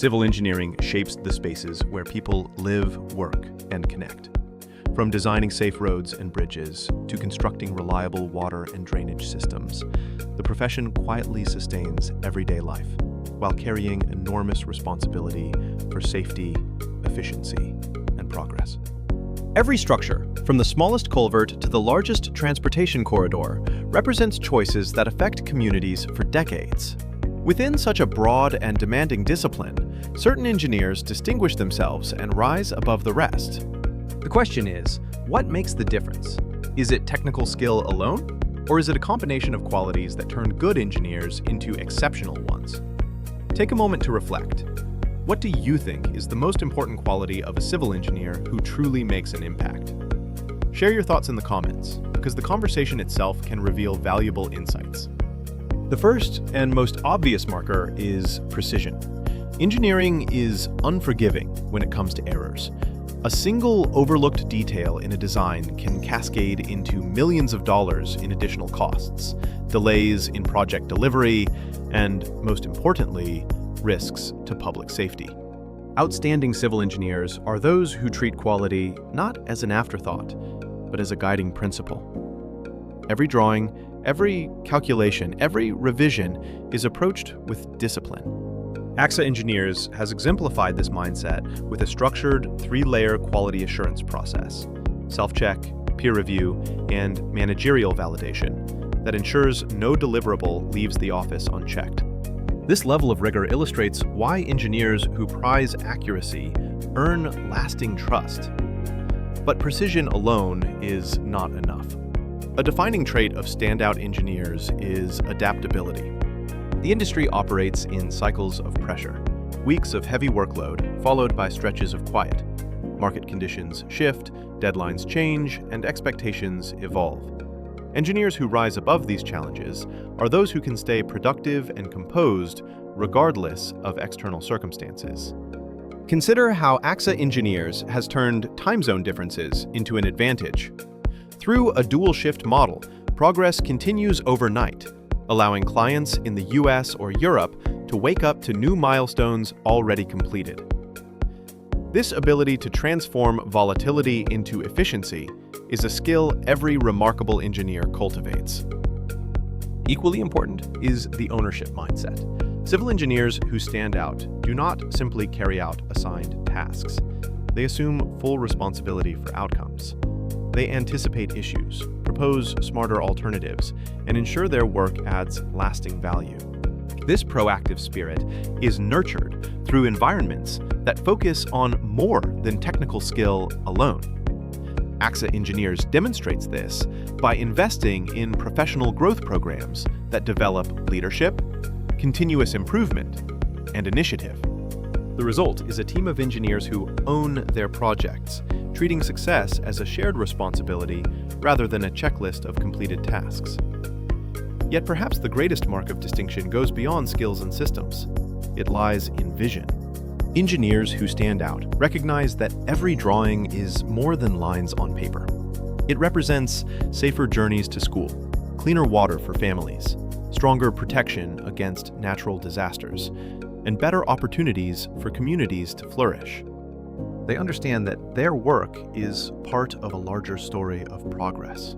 Civil engineering shapes the spaces where people live, work, and connect. From designing safe roads and bridges to constructing reliable water and drainage systems, the profession quietly sustains everyday life while carrying enormous responsibility for safety, efficiency, and progress. Every structure, from the smallest culvert to the largest transportation corridor, represents choices that affect communities for decades. Within such a broad and demanding discipline, certain engineers distinguish themselves and rise above the rest. The question is, what makes the difference? Is it technical skill alone, or is it a combination of qualities that turn good engineers into exceptional ones? Take a moment to reflect. What do you think is the most important quality of a civil engineer who truly makes an impact? Share your thoughts in the comments, because the conversation itself can reveal valuable insights. The first and most obvious marker is precision. Engineering is unforgiving when it comes to errors. A single overlooked detail in a design can cascade into millions of dollars in additional costs, delays in project delivery, and, most importantly, risks to public safety. Outstanding civil engineers are those who treat quality not as an afterthought, but as a guiding principle. Every drawing, every calculation, every revision is approached with discipline. AXA Engineers has exemplified this mindset with a structured 3-layer quality assurance process: self-check, peer review, and managerial validation that ensures no deliverable leaves the office unchecked. This level of rigor illustrates why engineers who prize accuracy earn lasting trust. But precision alone is not enough. A defining trait of standout engineers is adaptability. The industry operates in cycles of pressure, weeks of heavy workload followed by stretches of quiet. Market conditions shift, deadlines change, and expectations evolve. Engineers who rise above these challenges are those who can stay productive and composed regardless of external circumstances. Consider how AXA Engineers has turned time zone differences into an advantage. Through a dual-shift model, progress continues overnight, allowing clients in the US or Europe to wake up to new milestones already completed. This ability to transform volatility into efficiency is a skill every remarkable engineer cultivates. Equally important is the ownership mindset. Civil engineers who stand out do not simply carry out assigned tasks. They assume full responsibility for outcomes. They anticipate issues, propose smarter alternatives, and ensure their work adds lasting value. This proactive spirit is nurtured through environments that focus on more than technical skill alone. AXA Engineers demonstrates this by investing in professional growth programs that develop leadership, continuous improvement, and initiative. The result is a team of engineers who own their projects, treating success as a shared responsibility rather than a checklist of completed tasks. Yet perhaps the greatest mark of distinction goes beyond skills and systems. It lies in vision. Engineers who stand out recognize that every drawing is more than lines on paper. It represents safer journeys to school, cleaner water for families, stronger protection against natural disasters, and better opportunities for communities to flourish. They understand that their work is part of a larger story of progress.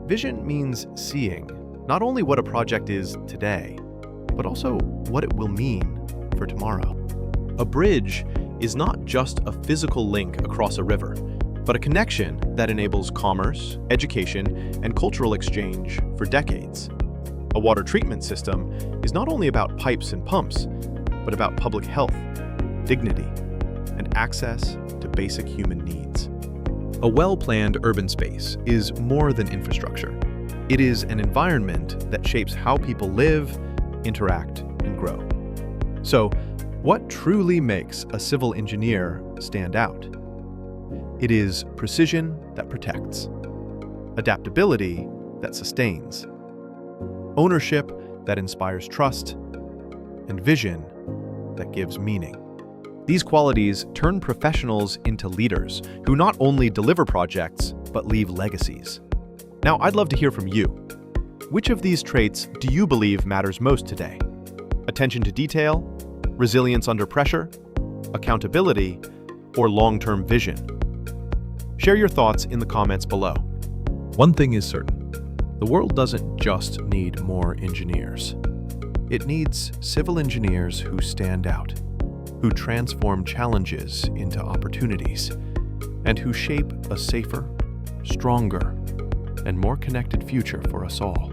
Vision means seeing not only what a project is today, but also what it will mean for tomorrow. A bridge is not just a physical link across a river, but a connection that enables commerce, education, and cultural exchange for decades. A water treatment system is not only about pipes and pumps, but about public health, dignity, and access to basic human needs. A well-planned urban space is more than infrastructure. It is an environment that shapes how people live, interact, and grow. So, what truly makes a civil engineer stand out? It is precision that protects, adaptability that sustains, ownership that inspires trust, and vision that gives meaning. These qualities turn professionals into leaders who not only deliver projects, but leave legacies. Now, I'd love to hear from you. Which of these traits do you believe matters most today? Attention to detail, resilience under pressure, accountability, or long-term vision? Share your thoughts in the comments below. One thing is certain, the world doesn't just need more engineers. It needs civil engineers who stand out, who transform challenges into opportunities, and who shape a safer, stronger, and more connected future for us all.